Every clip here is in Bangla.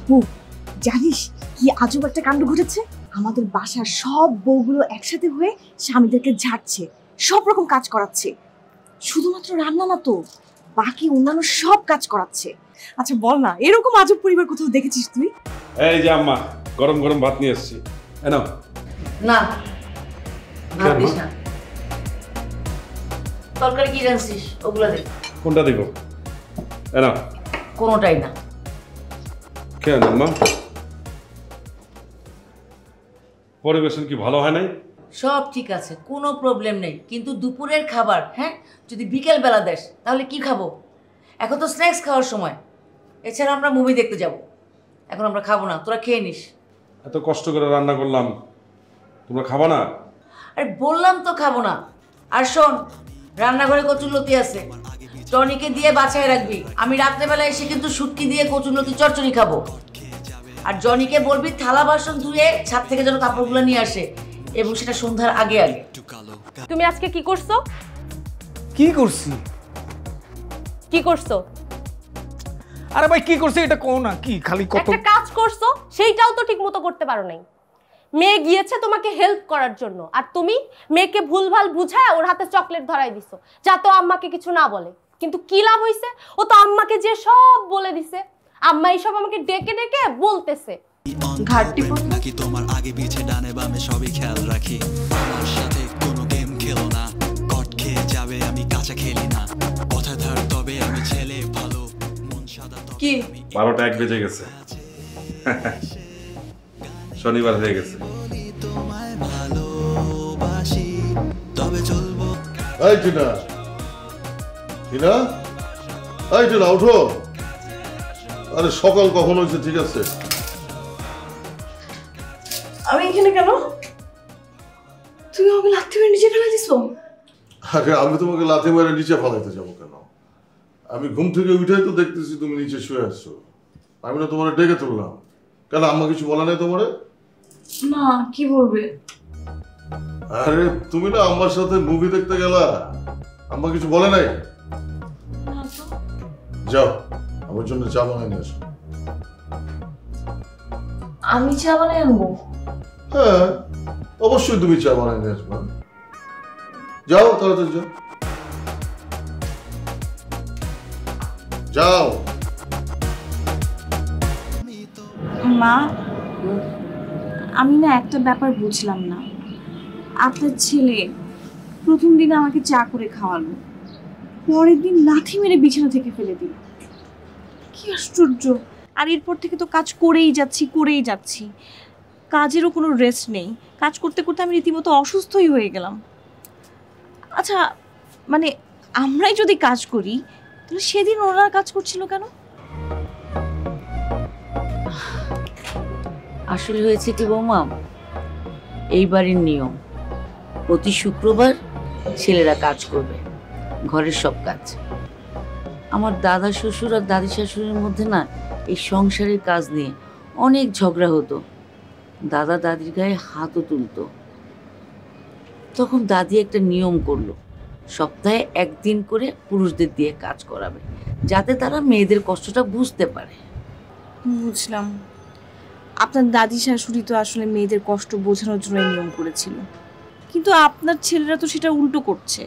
আপু জানিস কি আজব একটা কাণ্ড ঘটেছে? আমাদের বাসার সব বউগুলো একসাথে হয়ে স্বামীদেরকে ঝাড়ছে, সব রকম কাজ করাচ্ছে। শুধুমাত্র রান্না না তো, বাকি অন্যান্য সব কাজ করাচ্ছে। আচ্ছা বল না, এরকম আজব পরিবার কোথাও দেখেছিস তুই? এই যে আম্মা, গরম গরম ভাত নিয়ে এসেছি, এনো। না ভাত দিস না, তরকারি কি জানছিস ওগুলা দে। কোনটা দিব? এনো। কোনোটাই না। কেন আম্মা, পরিবেশন কি ভালো হয় নাই? সব ঠিক আছে, কোনো প্রবলেম নেই, কিন্তু দুপুরের খাবার হ্যাঁ যদি বিকেল বেলা দেস তাহলে কি খাবো? এখন তো স্ন্যাক্স খাওয়ার সময়, এছাড়া আমরা মুভি দেখতে যাব। এখন আমরা খাবো না, তোরা খেয়ে নিস। এত কষ্ট করে রান্না করলাম, তোমরা খাবা না? আরে বললাম তো খাবো না। আর শোন, রান্নাঘরে কচুরলতি আছে, টনিকে দিয়ে বাছায় রাখবি। আমি রাত্রেবেলা এসে কিন্তু শুটকি দিয়ে কচুরলতি চচ্চড়ি খাবো। আর জনিকে বলবি থালা বাসন ধুয়ে ছাদ থেকে যেন কাপড়গুলো নিয়ে আসে, এবং সেটা সন্ধ্যার আগে আগে। তুমি আজকে কি করছো? কি করছি? কি করছো? আরে ভাই কি করছি এটা কও না, কি খালি কত একটা কাজ করছো সেইটাও তো ঠিকমতো করতে পারো নাই। মেয়ে গিয়েছে তোমাকে হেল্প করার জন্য, আর তুমি মেয়েকে ভুলভাল বুঝায় ওর হাতে চকলেট ধরাই দিছো যাতে আম্মাকে কিছু না বলে। কিন্তু কি লাভ হইছে? ও তো আম্মাকে যে সব বলে দিছে। আম্মা এইসব আমাকে ডেকে ডেকে বলতেছে। ঘাটতি নাকি তোমার আগে পিছে ডানে বামে সবই খেয়াল রাখি। আমার সাথে কোনো গেম খেলো না, কট খেয়ে যাবে আমি কাঁচা খেলি না। কথা ধার তবে আমি ছেলে ভালো, মন সাদা কি 12টা 1 বেজে গেছে, শনিবার হয়ে গেছে। তোমায় ভালোবাসি তবে চলবো। এই টিনা, টিনা, এই টিনা উঠো। আরে সকাল কখন হয়েছে? ঠিক আছে, আমি এখানে কেন? তুমি আমাকে লাথি মেরে নিচে ফেলে দিছো। আরে আমি তোমাকে লাথি মেরে নিচে ফেলাইতে যাবো কেন? আমি ঘুম থেকে উঠেই তো দেখতেছি তুমি নিচে শুয়ে আসছো। আমি না তোমার ডেকে তুললাম কেন? আম্মা কিছু বলে নাই তোমারে? না, কি বলবে? আরে তুমি না আম্মার সাথে মুভি দেখতে গেলা, আম্মা কিছু বলে নাই? যাও আমার জন্য চা বানাই নিয়ে আসো। আমি চা বানাই আনবো? হ্যাঁ অবশ্যই তুমি চা বানাই নিয়ে আসবা। যাও তাড়াতাড়ি যাও, যাও। মা, আমি না একটা ব্যাপার বুঝলাম না। আপনার ছেলে প্রথম দিন আমাকে চা করে খাওয়ালো, পরের দিন লাথি মেরে বিছানা থেকে ফেলে দিল। কি আশ্চর্য! আর এরপর থেকে তো কাজ করেই যাচ্ছি। কাজেরও কোনো রেস্ট নেই। কাজ করতে করতে আমি রীতিমতো অসুস্থই হয়ে গেলাম। আচ্ছা মানে আমরাই যদি কাজ করি তাহলে সেদিন ওরা কাজ করছিল কেন? আসলে হয়েছে কি বৌমা, এই বাড়ির নিয়ম, প্রতি শুক্রবার ছেলেরা কাজ করবে, ঘরের সব কাজ। আমার দাদা শ্বশুর আর দাদি শাশুড়ির মধ্যে না এই সংসারের কাজ নিয়ে অনেক ঝগড়া হতো। দাদা দাদির গায়ে হাতও তুলতো। তখন দাদি একটা নিয়ম করলো, সপ্তাহে একদিন করে পুরুষদের দিয়ে কাজ করাবে, যাতে তারা মেয়েদের কষ্টটা বুঝতে পারে। বুঝলাম। আপনার দাদি শাশুড়ি তো আসলে মেয়েদের কষ্ট বোঝানোর জন্য নিয়ম করেছিল, কিন্তু আপনার ছেলেরা তো সেটা উল্টো করছে।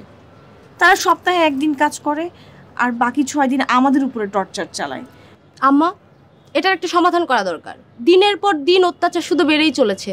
তারা সপ্তাহে একদিন কাজ করে আর বাকি 6 দিন আমাদের উপরে টর্চার চালায়। আম্মা, এটার একটা সমাধান করা দরকার। দিনের পর দিন অত্যাচার শুধু বেড়েই চলেছে।